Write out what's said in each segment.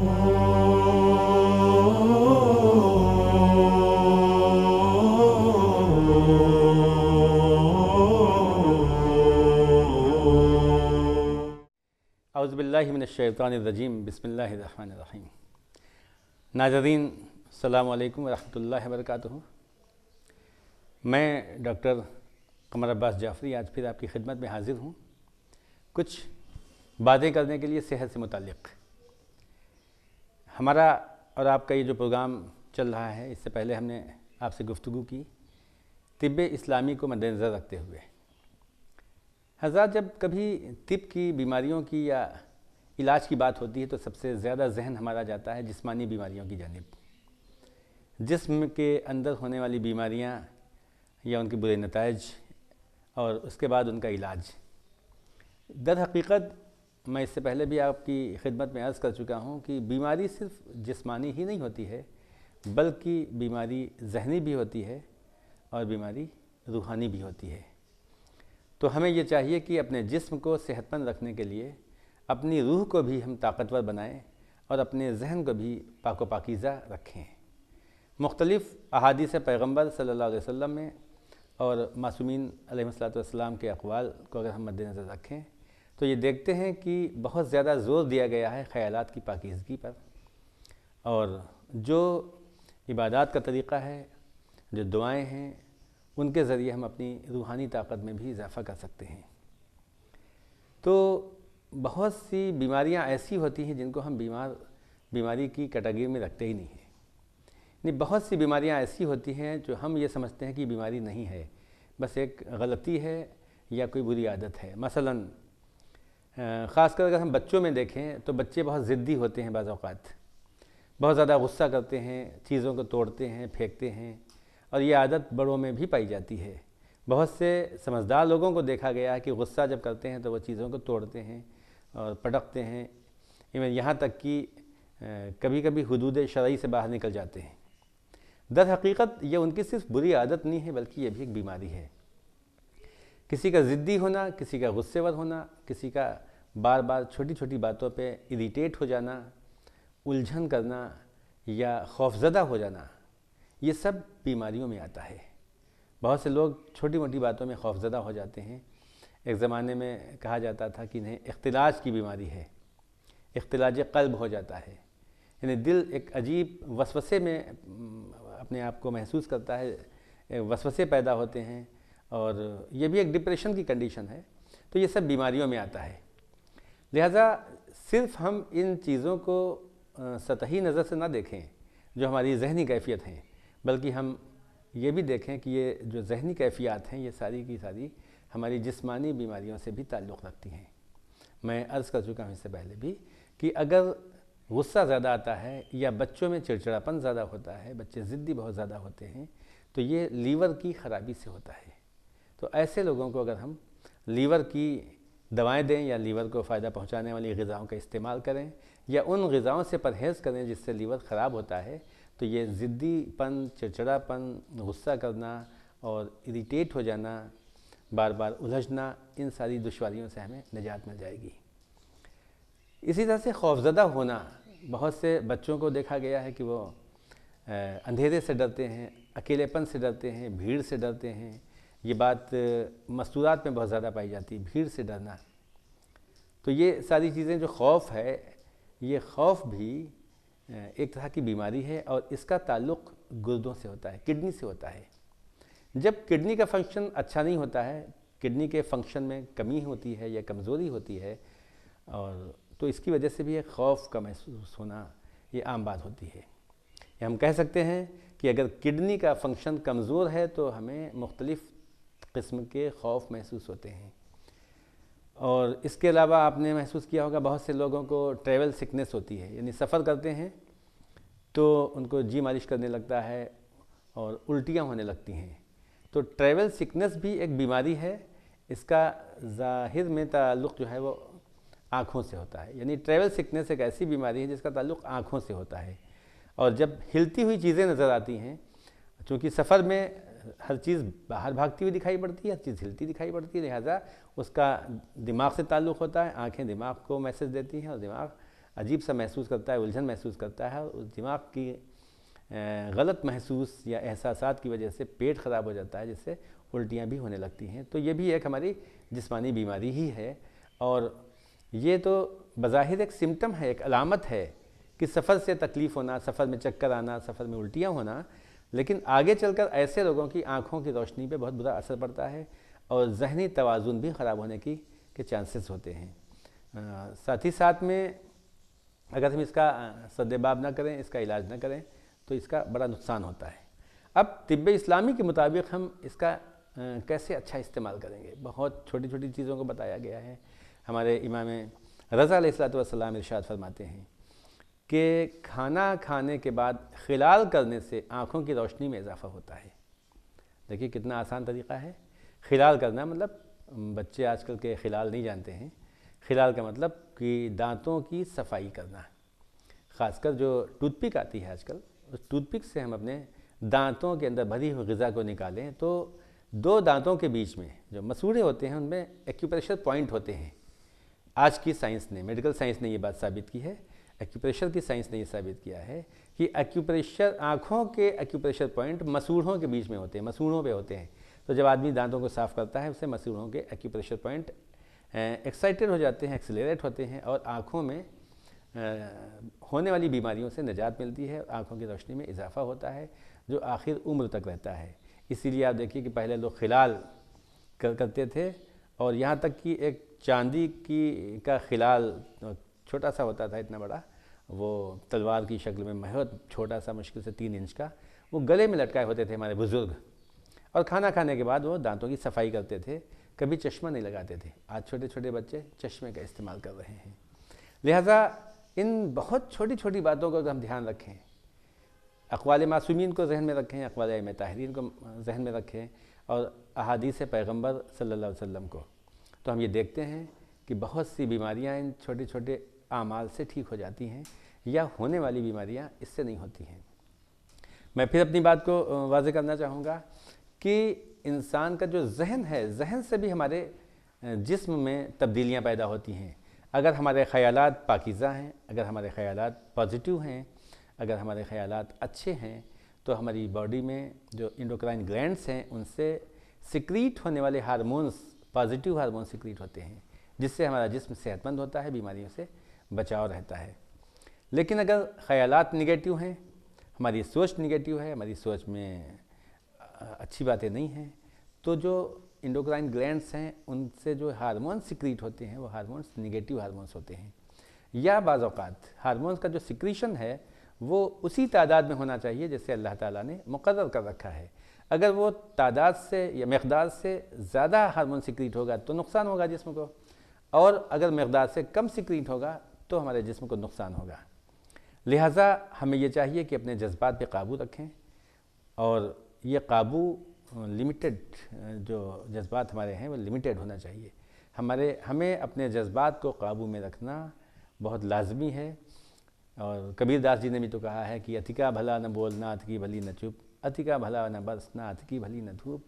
اعوذ باللہ من الشیطان الرجیم، بسم اللہ الرحمن الرحیم۔ ناظرین السلام علیکم ورحمۃ اللہ وبرکاتہ۔ میں ڈاکٹر قمر عباس جعفری آج پھر آپ کی خدمت میں حاضر ہوں، کچھ باتیں کرنے کے لیے صحت سے متعلق۔ ہمارا اور آپ کا یہ جو پروگرام چل رہا ہے، اس سے پہلے ہم نے آپ سے گفتگو کی طب اسلامی کو مد نظر رکھتے ہوئے۔ حضرات، جب کبھی طب کی بیماریوں کی یا علاج کی بات ہوتی ہے تو سب سے زیادہ ذہن ہمارا جاتا ہے جسمانی بیماریوں کی جانب۔ جسم کے اندر ہونے والی بیماریاں یا ان کے برے نتائج اور اس کے بعد ان کا علاج۔ در حقیقت میں اس سے پہلے بھی آپ کی خدمت میں عرض کر چکا ہوں کہ بیماری صرف جسمانی ہی نہیں ہوتی ہے، بلکہ بیماری ذہنی بھی ہوتی ہے اور بیماری روحانی بھی ہوتی ہے۔ تو ہمیں یہ چاہیے کہ اپنے جسم کو صحت مند رکھنے کے لیے اپنی روح کو بھی ہم طاقتور بنائیں اور اپنے ذہن کو بھی پاک و پاکیزہ رکھیں۔ مختلف احادیث پیغمبر صلی اللہ علیہ وسلم میں اور معصومین علیہ السلام کے اقوال کو اگر ہم مد نظر رکھیں تو یہ دیکھتے ہیں کہ بہت زیادہ زور دیا گیا ہے خیالات کی پاکیزگی پر، اور جو عبادات کا طریقہ ہے، جو دعائیں ہیں، ان کے ذریعے ہم اپنی روحانی طاقت میں بھی اضافہ کر سکتے ہیں۔ تو بہت سی بیماریاں ایسی ہوتی ہیں جن کو ہم بیماری کی کیٹیگری میں رکھتے ہی نہیں ہیں۔ یعنی بہت سی بیماریاں ایسی ہوتی ہیں جو ہم یہ سمجھتے ہیں کہ بیماری نہیں ہے، بس ایک غلطی ہے یا کوئی بری عادت ہے۔ مثلاً خاص کر اگر ہم بچوں میں دیکھیں تو بچے بہت ضدی ہوتے ہیں، بعض اوقات بہت زیادہ غصہ کرتے ہیں، چیزوں کو توڑتے ہیں، پھینکتے ہیں، اور یہ عادت بڑوں میں بھی پائی جاتی ہے۔ بہت سے سمجھدار لوگوں کو دیکھا گیا ہے کہ غصہ جب کرتے ہیں تو وہ چیزوں کو توڑتے ہیں اور پٹکتے ہیں، یہاں تک کہ کبھی کبھی حدود شرعی سے باہر نکل جاتے ہیں۔ در حقیقت یہ ان کی صرف بری عادت نہیں ہے، بلکہ یہ بھی ایک بیماری ہے۔ کسی کا ضدی ہونا، کسی کا غصے ور ہونا، کسی کا بار بار چھوٹی چھوٹی باتوں پہ اریٹیٹ ہو جانا، الجھن کرنا یا خوفزدہ ہو جانا، یہ سب بیماریوں میں آتا ہے۔ بہت سے لوگ چھوٹی موٹی باتوں میں خوفزدہ ہو جاتے ہیں۔ ایک زمانے میں کہا جاتا تھا کہ انہیں اختلاج کی بیماری ہے، اختلاج قلب ہو جاتا ہے، یعنی دل ایک عجیب وسوسے میں اپنے آپ کو محسوس کرتا ہے، وسوسے پیدا ہوتے ہیں، اور یہ بھی ایک ڈپریشن کی کنڈیشن ہے۔ تو یہ سب بیماریوں میں آتا ہے۔ لہٰذا صرف ہم ان چیزوں کو سطحی نظر سے نہ دیکھیں جو ہماری ذہنی کیفیت ہیں، بلکہ ہم یہ بھی دیکھیں کہ یہ جو ذہنی کیفیات ہیں یہ ساری کی ساری ہماری جسمانی بیماریوں سے بھی تعلق رکھتی ہیں۔ میں عرض کر چکا ہوں اس سے پہلے بھی کہ اگر غصہ زیادہ آتا ہے یا بچوں میں چڑچڑاپن زیادہ ہوتا ہے، بچے ضدی بہت زیادہ ہوتے ہیں، تو یہ لیور کی خرابی سے ہوتا ہے۔ تو ایسے لوگوں کو اگر ہم لیور کی دوائیں دیں یا لیور کو فائدہ پہنچانے والی غذاؤں کا استعمال کریں یا ان غذاؤں سے پرہیز کریں جس سے لیور خراب ہوتا ہے، تو یہ ضدی پن، چڑچڑاپن، غصہ کرنا اور اریٹیٹ ہو جانا، بار بار الجھنا، ان ساری دشواریوں سے ہمیں نجات مل جائے گی۔ اسی طرح سے خوفزدہ ہونا، بہت سے بچوں کو دیکھا گیا ہے کہ وہ اندھیرے سے ڈرتے ہیں، اکیلے پن سے ڈرتے ہیں، بھیڑ سے ڈرتے ہیں۔ یہ بات مستورات میں بہت زیادہ پائی جاتی ہے، بھیڑ سے ڈرنا۔ تو یہ ساری چیزیں، جو خوف ہے، یہ خوف بھی ایک طرح کی بیماری ہے، اور اس کا تعلق گردوں سے ہوتا ہے، کڈنی سے ہوتا ہے۔ جب کڈنی کا فنکشن اچھا نہیں ہوتا ہے، کڈنی کے فنکشن میں کمی ہوتی ہے یا کمزوری ہوتی ہے، اور تو اس کی وجہ سے بھی ایک خوف کا محسوس ہونا یہ عام بات ہوتی ہے۔ ہم کہہ سکتے ہیں کہ اگر کڈنی کا فنکشن کمزور ہے تو ہمیں مختلف قسم کے خوف محسوس ہوتے ہیں۔ اور اس کے علاوہ آپ نے محسوس کیا ہوگا بہت سے لوگوں کو ٹریول سکنس ہوتی ہے، یعنی سفر کرتے ہیں تو ان کو جی مالش کرنے لگتا ہے اور الٹیاں ہونے لگتی ہیں۔ تو ٹریول سکنس بھی ایک بیماری ہے، اس کا ظاہر میں تعلق جو ہے وہ آنکھوں سے ہوتا ہے۔ یعنی ٹریول سکنس ایک ایسی بیماری ہے جس کا تعلق آنکھوں سے ہوتا ہے، اور جب ہلتی ہوئی چیزیں نظر آتی ہیں، چونکہ سفر میں ہر چیز باہر بھاگتی ہوئی دکھائی پڑتی ہے، ہر چیز ہلتی دکھائی پڑتی ہے، لہٰذا اس کا دماغ سے تعلق ہوتا ہے۔ آنکھیں دماغ کو میسج دیتی ہیں اور دماغ عجیب سا محسوس کرتا ہے، الجھن محسوس کرتا ہے، اور اس دماغ کی غلط محسوس یا احساسات کی وجہ سے پیٹ خراب ہو جاتا ہے، جس سے الٹیاں بھی ہونے لگتی ہیں۔ تو یہ بھی ایک ہماری جسمانی بیماری ہی ہے، اور یہ تو بظاہر ایک سمٹم ہے، ایک علامت ہے کہ سفر سے تکلیف ہونا، سفر میں چکر آنا، سفر میں الٹیاں ہونا، لیکن آگے چل کر ایسے لوگوں کی آنکھوں کی روشنی پہ بہت برا اثر پڑتا ہے، اور ذہنی توازن بھی خراب ہونے کے چانسز ہوتے ہیں۔ ساتھ ہی ساتھ میں اگر ہم اس کا سدباب نہ کریں، اس کا علاج نہ کریں، تو اس کا بڑا نقصان ہوتا ہے۔ اب طب اسلامی کے مطابق ہم اس کا کیسے اچھا استعمال کریں گے؟ بہت چھوٹی چھوٹی چیزوں کو بتایا گیا ہے۔ ہمارے امام رضا علیہ السلام ارشاد فرماتے ہیں کہ کھانا کھانے کے بعد خلال کرنے سے آنکھوں کی روشنی میں اضافہ ہوتا ہے۔ دیکھیے کتنا آسان طریقہ ہے خلال کرنا، مطلب بچے آج کل کے خلال نہیں جانتے ہیں۔ خلال کا مطلب کہ دانتوں کی صفائی کرنا، خاص کر جو ٹوتھ پک آتی ہے آج کل، اس ٹوتھ پک سے ہم اپنے دانتوں کے اندر بھری ہوئی غذا کو نکالیں تو دو دانتوں کے بیچ میں جو مسوڑھے ہوتے ہیں ان میں ایکیوپریشر پوائنٹ ہوتے ہیں۔ آج کی سائنس نے، میڈیکل سائنس نے یہ بات ثابت کی ہے، ایکیوپریشر کی سائنس نے یہ ثابت کیا ہے کہ ایکیوپریشر، آنکھوں کے ایکیوپریشر پوائنٹ مسوڑھوں کے بیچ میں ہوتے ہیں، مسوڑھوں پہ ہوتے ہیں۔ تو جب آدمی دانتوں کو صاف کرتا ہے، اسے مسوڑھوں کے ایکیوپریشر پوائنٹ ایکسائٹڈ ہو جاتے ہیں، ایکسیلریٹ ہوتے ہیں، اور آنکھوں میں ہونے والی بیماریوں سے نجات ملتی ہے، آنکھوں کی روشنی میں اضافہ ہوتا ہے، جو آخر عمر تک رہتا ہے۔ اسی لیے آپ دیکھیے کہ پہلے لوگ خلال کرتے تھے، اور یہاں تک کہ ایک چاندی کا خلال چھوٹا سا ہوتا تھا، اتنا بڑا، وہ تلوار کی شکل میں، بہت چھوٹا سا، مشکل سے 3 انچ کا، وہ گلے میں لٹکائے ہوتے تھے ہمارے بزرگ، اور کھانا کھانے کے بعد وہ دانتوں کی صفائی کرتے تھے، کبھی چشمہ نہیں لگاتے تھے۔ آج چھوٹے چھوٹے بچے چشمے کا استعمال کر رہے ہیں۔ لہٰذا ان بہت چھوٹی چھوٹی باتوں کو ہم دھیان رکھیں، اقوال معصومین کو ذہن میں رکھیں، اقوال ائمہ طاہرین کو ذہن میں رکھیں، اور احادیث پیغمبر صلی اللہ علیہ وسلم کو، تو ہم یہ دیکھتے ہیں کہ بہت سی بیماریاں ان چھوٹے چھوٹے اعمال سے ٹھیک ہو جاتی ہیں، یا ہونے والی بیماریاں اس سے نہیں ہوتی ہیں۔ میں پھر اپنی بات کو واضح کرنا چاہوں گا کہ انسان کا جو ذہن ہے، ذہن سے بھی ہمارے جسم میں تبدیلیاں پیدا ہوتی ہیں۔ اگر ہمارے خیالات پاکیزہ ہیں، اگر ہمارے خیالات پازیٹیو ہیں، اگر ہمارے خیالات اچھے ہیں، تو ہماری باڈی میں جو انڈوکرائن گلینڈز ہیں، ان سے سیکریٹ ہونے والے ہارمونز، پازیٹیو ہارمونز سیکریٹ ہوتے ہیں، جس سے ہمارا جسم صحت مند ہوتا ہے، بیماریوں سے بچاؤ رہتا ہے۔ لیکن اگر خیالات نگیٹیو ہیں، ہماری سوچ نگیٹیو ہے، ہماری سوچ میں اچھی باتیں نہیں ہیں، تو جو انڈوکرائن گلینڈز ہیں، ان سے جو ہارمونز سیکریٹ ہوتے ہیں، وہ ہارمونز نگیٹیو ہارمونز ہوتے ہیں۔ یا بعض اوقات ہارمونز کا جو سیکریشن ہے وہ اسی تعداد میں ہونا چاہیے جیسے اللہ تعالیٰ نے مقرر کر رکھا ہے۔ اگر وہ تعداد سے یا مقدار سے زیادہ ہارمون سیکریٹ ہوگا تو نقصان ہوگا جسم کو، اور اگر مقدار سے کم سیکریٹ ہوگا تو ہمارے جسم کو نقصان ہوگا۔ لہٰذا ہمیں یہ چاہیے کہ اپنے جذبات پہ قابو رکھیں، اور یہ قابو لمیٹڈ، جو جذبات ہمارے ہیں وہ لمیٹڈ ہونا چاہیے۔ ہمیں اپنے جذبات کو قابو میں رکھنا بہت لازمی ہے، اور کبیر داس جی نے بھی تو کہا ہے کہ اتی کا بھلا نہ بولنا، ات کی بھلی نہ چپ، اتی کا بھلا نہ برسنا، ات کی بھلی نہ دھوپ۔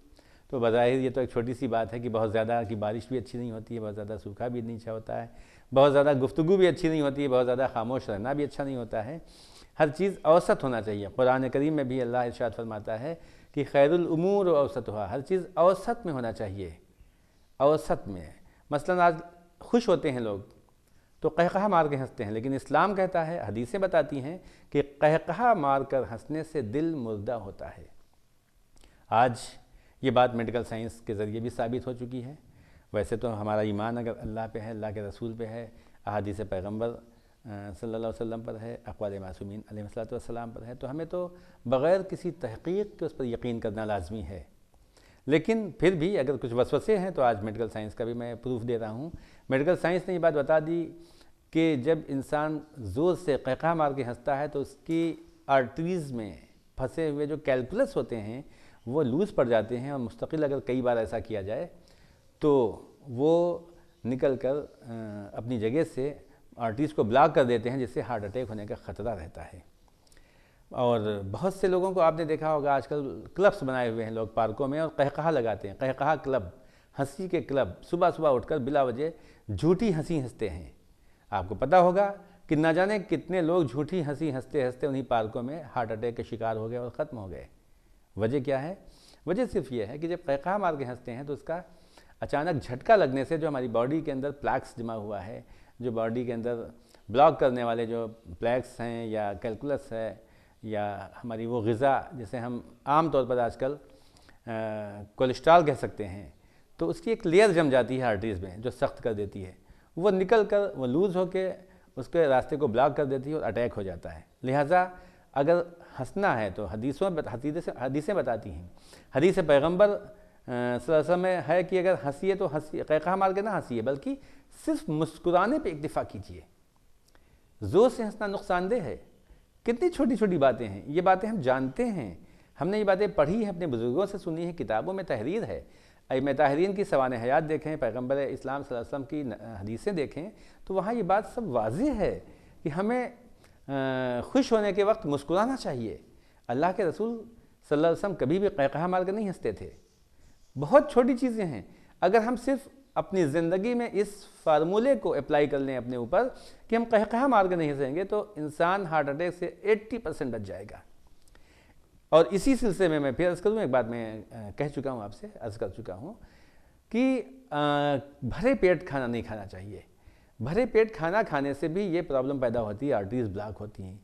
تو بظاہر یہ تو ایک چھوٹی سی بات ہے کہ بہت زیادہ کی بارش بھی اچھی نہیں ہوتی ہے، بہت زیادہ سوکھا بھی نہیں اچھا ہوتا ہے، بہت زیادہ گفتگو بھی اچھی نہیں ہوتی ہے، بہت زیادہ خاموش رہنا بھی اچھا نہیں ہوتا ہے۔ ہر چیز اوسط ہونا چاہیے۔ قرآن کریم میں بھی اللہ ارشاد فرماتا ہے کہ خیر الامور اوسطھا، ہر چیز اوسط میں ہونا چاہیے، اوسط میں۔ مثلاً آج خوش ہوتے ہیں لوگ تو قہقہہ مار کے ہنستے ہیں، لیکن اسلام کہتا ہے، حدیثیں بتاتی ہیں کہ قہقہہ مار کر ہنسنے سے دل مردہ ہوتا ہے۔ آج یہ بات میڈیکل سائنس کے ذریعے بھی ثابت ہو چکی ہے۔ ویسے تو ہمارا ایمان اگر اللہ پہ ہے، اللہ کے رسول پہ ہے، احادیث پیغمبر صلی اللہ علیہ وسلم پر ہے، اقوال معصومین علیہ السلام پر ہے، تو ہمیں تو بغیر کسی تحقیق کے اس پر یقین کرنا لازمی ہے۔ لیکن پھر بھی اگر کچھ وسوسے ہیں تو آج میڈیکل سائنس کا بھی میں پروف دے رہا ہوں۔ میڈیکل سائنس نے یہ بات بتا دی کہ جب انسان زور سے قہقہہ مار کے ہنستا ہے تو اس کی آرٹریز میں پھنسے ہوئے جو کیلکولس ہوتے ہیں وہ لوز پڑ جاتے ہیں، اور مستقل اگر کئی بار ایسا کیا جائے تو وہ نکل کر اپنی جگہ سے آرٹریز کو بلاک کر دیتے ہیں، جس سے ہارٹ اٹیک ہونے کا خطرہ رہتا ہے۔ اور بہت سے لوگوں کو آپ نے دیکھا ہوگا آج کل کلبس بنائے ہوئے ہیں لوگ پارکوں میں، اور قہقہہ لگاتے ہیں، قہقہہ کلب، ہنسی کے کلب، صبح صبح اٹھ کر بلا وجہ جھوٹی ہنسی ہنستے ہیں۔ آپ کو پتہ ہوگا کہ نہ جانے کتنے لوگ جھوٹی ہنسی ہنستے ہنستے انہی پارکوں میں ہارٹ اٹیک کے شکار ہو گئے اور ختم ہو گئے۔ وجہ کیا ہے؟ وجہ صرف یہ ہے کہ جب قہقہا مار کے ہنستے ہیں تو اس کا اچانک جھٹکا لگنے سے جو ہماری باڈی کے اندر پلیکس جمع ہوا ہے، جو باڈی کے اندر بلاک کرنے والے جو پلیکس ہیں یا کیلکولس ہے یا ہماری وہ غذا جسے ہم عام طور پر آج کل کولیسٹرول کہہ سکتے ہیں، تو اس کی ایک لیئر جم جاتی ہے آرٹریز میں جو سخت کر دیتی ہے، وہ نکل کر وہ لوز ہو کے اس کے راستے کو بلاک کر دیتی ہے اور اٹیک ہو جاتا ہے۔ لہٰذا اگر ہنسنا ہے تو حدیثیں بتاتی ہیں، حدیث پیغمبر صلی اللہ علیہ وسلم میں ہے کہ اگر ہنسیے تو ہنسیے، قہقہا مار کے نہ ہنسیے بلکہ صرف مسکرانے پہ اکتفا کیجیے۔ زور سے ہنسنا نقصان دہ ہے۔ کتنی چھوٹی چھوٹی باتیں ہیں، یہ باتیں ہم جانتے ہیں، ہم نے یہ باتیں پڑھی ہیں، اپنے بزرگوں سے سنی ہیں، کتابوں میں تحریر ہے۔ ائمہ طاہرین کی سوانح حیات دیکھیں، پیغمبر اسلام صلی اللہ علیہ وسلم کی حدیثیں دیکھیں تو وہاں یہ بات سب واضح ہے کہ ہمیں خوش ہونے کے وقت مسکرانا چاہیے۔ اللہ کے رسول صلی اللہ علیہ وسلم کبھی بھی قہقہا مار کر نہیں ہنستے تھے۔ بہت چھوٹی چیزیں ہیں، اگر ہم صرف اپنی زندگی میں اس فارمولے کو اپلائی کر لیں اپنے اوپر کہ ہم قہقہا مار کے نہیں ہنسیں گے تو انسان ہارٹ اٹیک سے 80% بچ جائے گا۔ اور اسی سلسلے میں پھر عرض کروں، ایک بات میں کہہ چکا ہوں، آپ سے عرض کر چکا ہوں کہ بھرے پیٹ کھانا نہیں کھانا چاہیے۔ بھرے پیٹ کھانا کھانے سے بھی یہ پرابلم پیدا ہوتی ہے، آرٹریز بلاک ہوتی ہیں،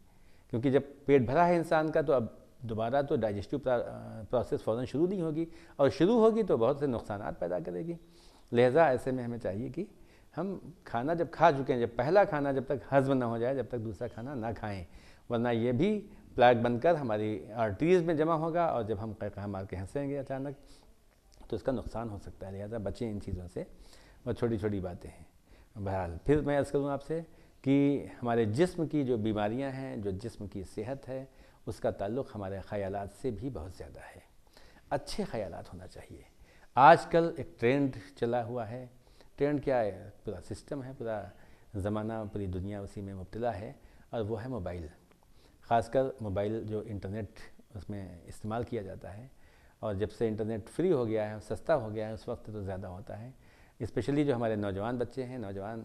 کیونکہ جب پیٹ بھرا ہے انسان کا تو اب دوبارہ تو ڈائجسٹو پروسیس فوراً شروع نہیں ہوگی، اور شروع ہوگی تو بہت سے نقصانات پیدا کرے گی۔ لہٰذا ایسے میں ہمیں چاہیے کہ ہم کھانا جب کھا چکے ہیں، جب پہلا کھانا جب تک ہضم نہ ہو جائے جب تک دوسرا کھانا نہ کھائیں، ورنہ یہ بھی پلیک بن کر ہماری آرٹریز میں جمع ہوگا، اور جب ہم قہقہا مار کے ہنسیں گے اچانک تو اس کا نقصان ہو سکتا ہے۔ لہٰذا بچیں ان چیزوں سے، وہ چھوٹی چھوٹی باتیں ہیں۔ بہرحال پھر میں عرض کروں آپ سے کہ ہمارے جسم کی جو بیماریاں ہیں، جو جسم کی صحت ہے، اس کا تعلق ہمارے خیالات سے بھی بہت زیادہ ہے۔ اچھے خیالات ہونا چاہیے۔ آج کل ایک ٹرینڈ چلا ہوا ہے، ٹرینڈ کیا ہے؟ پورا سسٹم ہے، پورا زمانہ، پوری دنیا اسی میں مبتلا ہے، اور وہ ہے موبائل۔ خاص کر موبائل جو انٹرنیٹ اس میں استعمال کیا جاتا ہے، اور جب سے انٹرنیٹ فری ہو گیا ہے، سستا ہو گیا ہے، اس وقت تو زیادہ ہوتا ہے۔ اسپیشلی جو ہمارے نوجوان بچے ہیں، نوجوان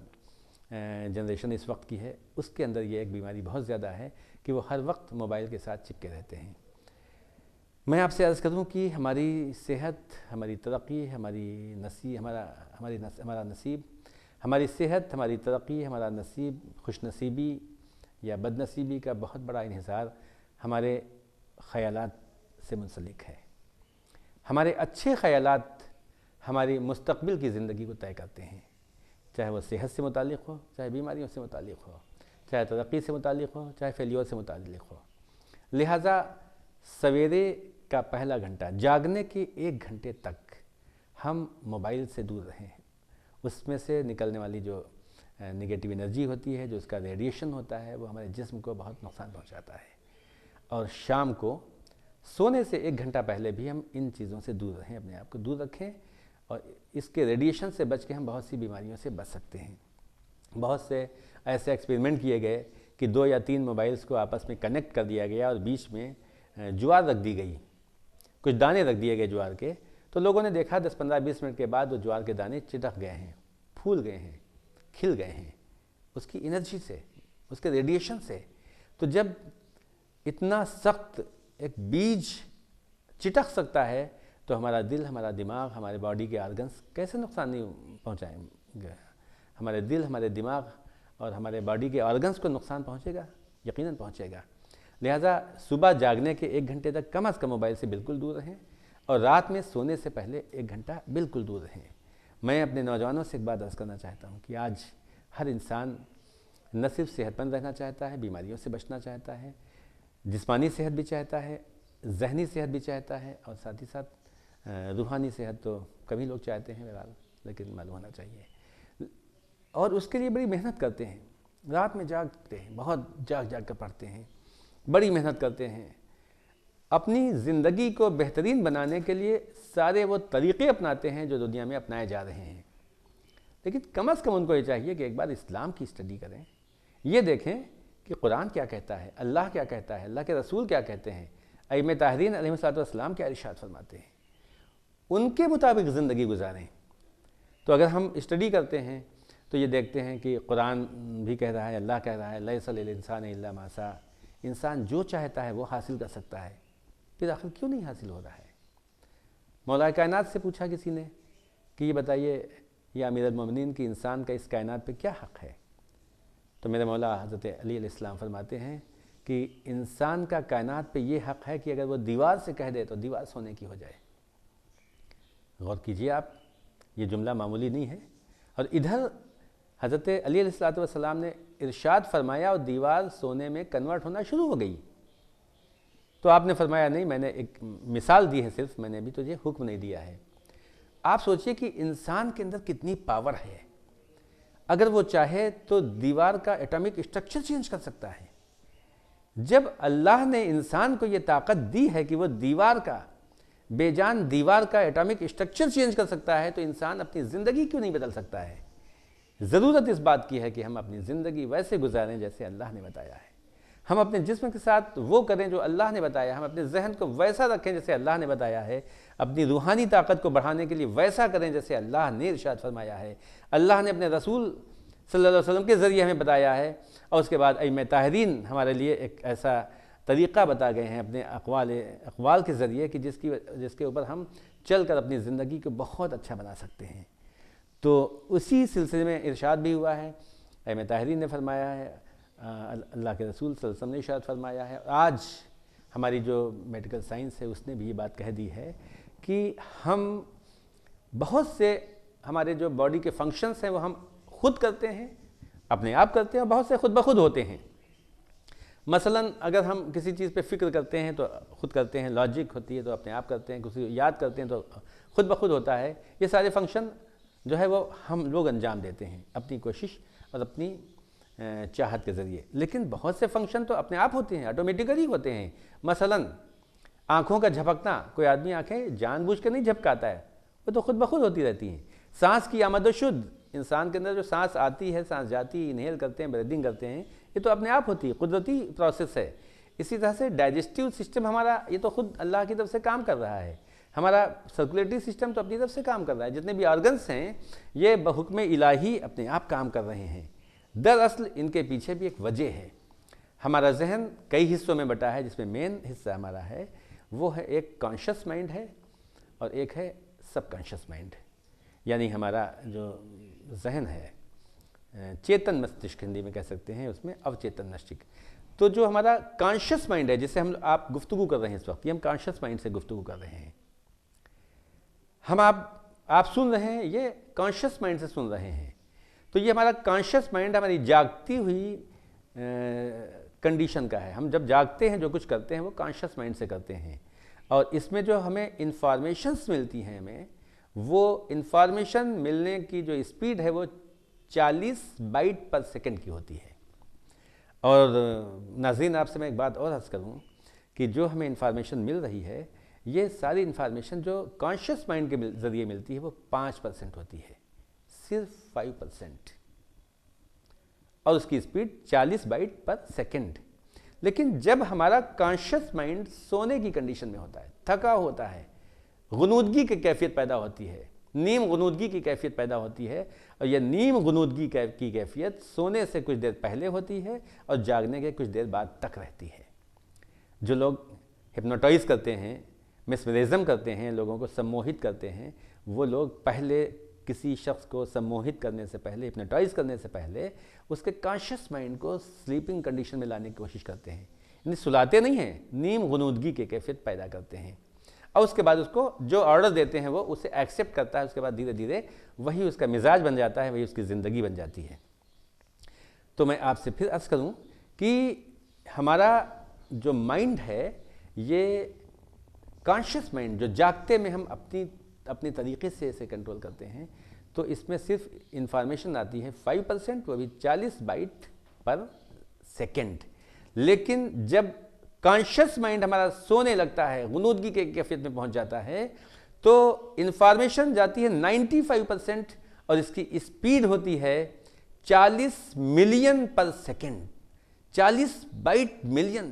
جنریشن اس وقت کی ہے، اس کے اندر یہ ایک بیماری بہت زیادہ ہے کہ وہ ہر وقت موبائل کے ساتھ چپکے رہتے ہیں۔ میں آپ سے عرض کروں کہ ہماری صحت، ہماری ترقی، ہمارا نصیب، ہماری صحت، ہماری ترقی، ہمارا نصیب، خوش نصیبی یا بد نصیبی کا بہت بڑا انحصار ہمارے خیالات سے منسلک ہے۔ ہمارے اچھے خیالات ہماری مستقبل کی زندگی کو طے کرتے ہیں، چاہے وہ صحت سے متعلق ہو، چاہے بیماریوں سے متعلق ہو، چاہے ترقی سے متعلق ہو، چاہے فیلیور سے متعلق ہو۔ لہٰذا سویرے کا پہلا گھنٹہ، جاگنے کے 1 گھنٹے تک ہم موبائل سے دور رہیں۔ اس میں سے نکلنے والی جو نگیٹو انرجی ہوتی ہے، جو اس کا ریڈیشن ہوتا ہے، وہ ہمارے جسم کو بہت نقصان پہنچاتا ہے۔ اور شام کو سونے سے 1 گھنٹہ پہلے بھی ہم ان چیزوں سے دور رہیں، اپنے آپ کو دور رکھیں، اور اس کے ریڈیشن سے بچ کے ہم بہت سی بیماریوں سے بچ سکتے ہیں۔ بہت سے ایسے ایکسپیریمنٹ کیے گئے کہ 2 یا 3 موبائلز کو آپس میں کنیکٹ کر دیا گیا اور بیچ میں جوار رکھ دی گئی، کچھ دانے رکھ دیے گئے جوار کے، تو لوگوں نے دیکھا 10 15 20 منٹ کے بعد وہ جوار کے دانے چٹک گئے ہیں، پھول گئے ہیں، کھل گئے ہیں، اس کی انرجی سے، اس کے ریڈیشن سے۔ تو جب اتنا سخت ایک بیج چٹک سکتا ہے تو ہمارا دل، ہمارا دماغ، ہمارے باڈی کے آرگنز کیسے نقصان نہیں پہنچائیں گے؟ ہمارے دل، ہمارے دماغ اور ہمارے باڈی کے آرگنز کو نقصان پہنچے گا، یقیناً پہنچے گا۔ لہٰذا صبح جاگنے کے 1 گھنٹے تک کم از کم موبائل سے بالکل دور رہیں، اور رات میں سونے سے پہلے 1 گھنٹہ بالکل دور رہیں۔ میں اپنے نوجوانوں سے ایک بات عرض کرنا چاہتا ہوں کہ آج ہر انسان نہ صرف صحت مند رہنا چاہتا ہے، بیماریوں سے بچنا چاہتا ہے، جسمانی صحت بھی چاہتا ہے، ذہنی صحت بھی چاہتا ہے، اور ساتھ ہی ساتھ روحانی صحت تو کبھی لوگ چاہتے ہیں بہرحال، لیکن معلوم ہونا چاہیے، اور اس کے لیے بڑی محنت کرتے ہیں، رات میں جاگتے ہیں، بہت جاگ کر پڑھتے ہیں، بڑی محنت کرتے ہیں، اپنی زندگی کو بہترین بنانے کے لیے سارے وہ طریقے اپناتے ہیں جو دنیا میں اپنائے جا رہے ہیں، لیکن کم از کم ان کو یہ چاہیے کہ ایک بار اسلام کی اسٹڈی کریں، یہ دیکھیں کہ قرآن کیا کہتا ہے، اللہ کیا کہتا ہے، اللہ کے رسول کیا کہتے ہیں، ائمہ طاہرین علیہ السلام کیا ارشاد فرماتے ہیں، ان کے مطابق زندگی گزاریں۔ تو اگر ہم اسٹڈی کرتے ہیں تو یہ دیکھتے ہیں کہ قرآن بھی کہہ رہا ہے، اللہ کہہ رہا ہے لیس للانسان الا ما سعی، انسان جو چاہتا ہے وہ حاصل کر سکتا ہے، پھر آخر کیوں نہیں حاصل ہو رہا ہے؟ مولا کائنات سے پوچھا کسی نے کہ یہ بتائیے یا امیر المومنین کہ انسان کا اس کائنات پہ کیا حق ہے؟ تو میرے مولا حضرت علی علیہ السلام فرماتے ہیں کہ انسان کا کائنات پہ یہ حق ہے کہ اگر وہ دیوار سے کہہ دے تو دیوار سونے کی ہو جائے۔ غور کیجئے آپ، یہ جملہ معمولی نہیں ہے، اور ادھر حضرت علی علیہ السلام نے ارشاد فرمایا اور دیوار سونے میں کنورٹ ہونا شروع ہو گئی۔ تو آپ نے فرمایا نہیں، میں نے ایک مثال دی ہے صرف، میں نے ابھی تجھے حکم نہیں دیا ہے۔ آپ سوچئے کہ انسان کے اندر کتنی پاور ہے، اگر وہ چاہے تو دیوار کا ایٹمک اسٹرکچر چینج کر سکتا ہے۔ جب اللہ نے انسان کو یہ طاقت دی ہے کہ وہ دیوار کا، بے جان دیوار کا ایٹمک اسٹرکچر چینج کر سکتا ہے، تو انسان اپنی زندگی کیوں نہیں بدل سکتا ہے؟ ضرورت اس بات کی ہے کہ ہم اپنی زندگی ویسے گزاریں جیسے اللہ نے بتایا ہے، ہم اپنے جسم کے ساتھ وہ کریں جو اللہ نے بتایا، ہم اپنے ذہن کو ویسا رکھیں جیسے اللہ نے بتایا ہے، اپنی روحانی طاقت کو بڑھانے کے لیے ویسا کریں جیسے اللہ نے ارشاد فرمایا ہے، اللہ نے اپنے رسول صلی اللہ علیہ وسلم کے ذریعے ہمیں بتایا ہے، اور اس کے بعد ائمہ طاہرین ہمارے لیے ایک ایسا طریقہ بتا گئے ہیں اپنے اقوال کے ذریعے کہ جس کے اوپر ہم چل کر اپنی زندگی کو بہت اچھا بنا سکتے ہیں۔ تو اسی سلسلے میں ارشاد بھی ہوا ہے، ائمہ طاہرین نے فرمایا ہے، اللہ کے رسول صلی اللہ علیہ وسلم نے ارشاد فرمایا ہے، آج ہماری جو میڈیکل سائنس ہے اس نے بھی یہ بات کہہ دی ہے کہ ہم بہت سے ہمارے جو باڈی کے فنکشنز ہیں وہ ہم خود کرتے ہیں، اپنے آپ کرتے ہیں، اور بہت سے خود بخود ہوتے ہیں۔ مثلا اگر ہم کسی چیز پہ فکر کرتے ہیں تو خود کرتے ہیں، لاجک ہوتی ہے تو اپنے آپ کرتے ہیں، کسی یاد کرتے ہیں تو خود بخود ہوتا ہے۔ یہ سارے فنکشن جو ہے وہ ہم لوگ انجام دیتے ہیں اپنی کوشش اور اپنی چاہت کے ذریعے، لیکن بہت سے فنکشن تو اپنے آپ ہوتے ہیں، آٹومیٹیکلی ہوتے ہیں۔ مثلا آنکھوں کا جھپکنا، کوئی آدمی آنکھیں جان بوجھ کے نہیں جھپکاتا ہے، وہ تو خود بخود ہوتی رہتی ہیں۔ سانس کی آمد و شد، انسان کے اندر جو سانس آتی ہے، سانس جاتی ہے، انہیل کرتے ہیں، بریدنگ کرتے ہیں، یہ تو اپنے آپ ہوتی ہے، قدرتی پروسیس ہے۔ اسی طرح سے ڈائجسٹیو سسٹم ہمارا، یہ تو خود اللہ کی طرف سے کام کر رہا ہے۔ ہمارا سرکولیٹری سسٹم تو اپنی طرف سے کام کر رہا ہے، جتنے بھی آرگنز ہیں یہ بحکم الہی اپنے آپ کام کر رہے ہیں۔ دراصل ان کے پیچھے بھی ایک وجہ ہے۔ ہمارا ذہن کئی حصوں میں بٹا ہے، جس میں مین حصہ ہمارا ہے وہ ہے ایک کانشس مائنڈ ہے اور ایک ہے سب کانشس مائنڈ، یعنی ہمارا جو ذہن ہے، چیتن مستشک ہندی میں کہہ سکتے ہیں، اس میں اوچیتن مستشک۔ تو جو ہمارا کانشس مائنڈ ہے، جس سے آپ گفتگو کر رہے ہیں اس وقت، یہ ہم کانشس مائنڈ سے گفتگو کر رہے ہیں، ہم آپ سن رہے ہیں، یہ کانشس مائنڈ سے سن رہے ہیں۔ تو یہ ہمارا کانشس مائنڈ ہماری جاگتی ہوئی کنڈیشن کا ہے۔ ہم جب جاگتے ہیں جو کچھ کرتے ہیں وہ کانشس مائنڈ سے کرتے ہیں، اور اس میں جو ہمیں انفارمیشنز ملتی ہیں، ہمیں وہ انفارمیشن ملنے کی جو اسپیڈ ہے وہ 40 بائٹ پر سیکنڈ کی ہوتی ہے۔ اور ناظرین، آپ سے میں ایک بات اور عرض کروں کہ جو ہمیں انفارمیشن مل رہی ہے، یہ ساری انفارمیشن جو کانشس مائنڈ کے ذریعے ملتی ہے وہ 5% ہوتی ہے، صرف 5%، اور اس کی اسپیڈ 40 بائٹ پر سیکنڈ۔ لیکن جب ہمارا کانشس مائنڈ سونے کی کنڈیشن میں ہوتا ہے، تھکا ہوتا ہے، غنودگی کی کیفیت پیدا ہوتی ہے، نیم غنودگی کی کیفیت پیدا ہوتی ہے، اور یہ نیم غنودگی کی کیفیت سونے سے کچھ دیر پہلے ہوتی ہے اور جاگنے کے کچھ دیر بعد تک رہتی ہے۔ جو لوگ ہپنوٹائز کرتے ہیں، میسمرزم کرتے ہیں، لوگوں کو سموہت کرتے ہیں، وہ لوگ پہلے کسی شخص کو سموہت کرنے سے پہلے، ہپنوٹائز کرنے سے پہلے اس کے کانشس مائنڈ کو سلیپنگ کنڈیشن میں لانے کی کوشش کرتے ہیں، یعنی سلاتے نہیں ہیں، نیم غنودگی کی کیفیت پیدا کرتے ہیں، اور اس کے بعد اس کو جو آرڈر دیتے ہیں وہ اسے ایکسیپٹ کرتا ہے، اس کے بعد دھیرے دھیرے وہی اس کا مزاج بن جاتا ہے، وہی اس کی زندگی بن جاتی ہے۔ تو میں آپ سے پھر عرض کروں کہ ہمارا جو مائنڈ ہے، یہ کانشس مائنڈ جو جاگتے میں ہم اپنی طریقے سے اسے کنٹرول کرتے ہیں، تو اس میں صرف انفارمیشن آتی ہے 5%، وہ بھی 40 بائٹ پر سیکنڈ۔ لیکن جب کانشس مائنڈ ہمارا سونے لگتا ہے، غنودگی کے کیفیت میں پہنچ جاتا ہے، تو انفارمیشن جاتی ہے 95%، اور اس کی اسپیڈ ہوتی ہے 40 million per second, 40 byte million